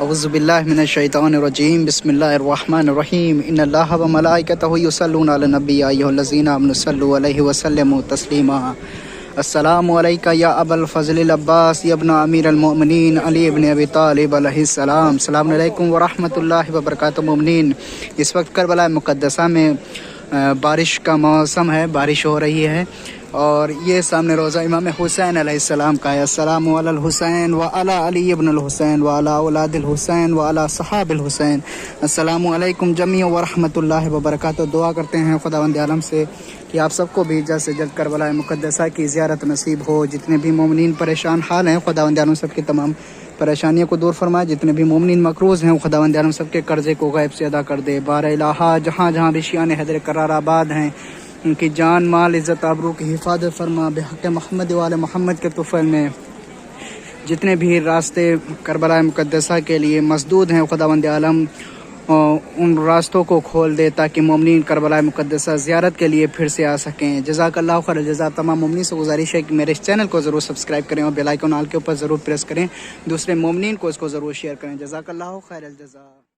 اعوذ باللہ من الشیطان الرجیم بسم اللہ الرحمن الرحیم ان اللہ و ملائکتہ یصلون علی النبی یا ایھا الذین آمنوا صلوا علیہ وسلموا تسلیما السلام علیکہ یا ابا الفضل العباس یا ابن امیر المؤمنین علی ابن ابی طالب علیہ السلام۔ السلام علیکم ورحمۃ اللہ وبرکاتہ مومنین۔ اس وقت کربلا مقدسہ میں بارش کا موسم ہے، بارش ہو رہی ہے اور یہ سامنے روضہ امام حسین علیہ السلام کا ہے۔ السلام علی الحسین وعلی علی ابن الحسین وعلی اولاد الحسین وعلی صحاب الحسین۔ السلام علیکم جمیع ورحمۃ اللہ وبرکاتہ۔ دعا کرتے ہیں خداوند عالم سے کہ آپ سب کو بھی جلد سے جلد کربلا مقدسہ کی زیارت نصیب ہو۔ جتنے بھی مومنین پریشان حال ہیں خداوند عالم سب کی تمام پریشانیوں کو دور فرمائے۔ جتنے بھی مومنین مقروض ہیں خداوند عالم سب کے قرضے کو غیب سے ادا کر دے۔ بار الہ جہاں جہاں بھی شیعان حیدر کرار آباد ہیں ان کی جان مال عزت آبرو کی حفاظت فرما بحق محمد وآل محمد کے طفیل میں۔ جتنے بھی راستے کربلا مقدسہ کے لیے مسدود ہیں خداوند عالم ان راستوں کو کھول دے تاکہ مومنین کربلا مقدسہ زیارت کے لیے پھر سے آ سکیں۔ جزاک اللہ خیر الجزا۔ تمام مومنین سے گزارش ہے کہ میرے اس چینل کو ضرور سبسکرائب کریں اور بیل آئیکن آل کے اوپر ضرور پریس کریں۔ دوسرے مومنین کو اس کو ضرور شیئر کریں۔ جزاک اللہ خیر الجزا۔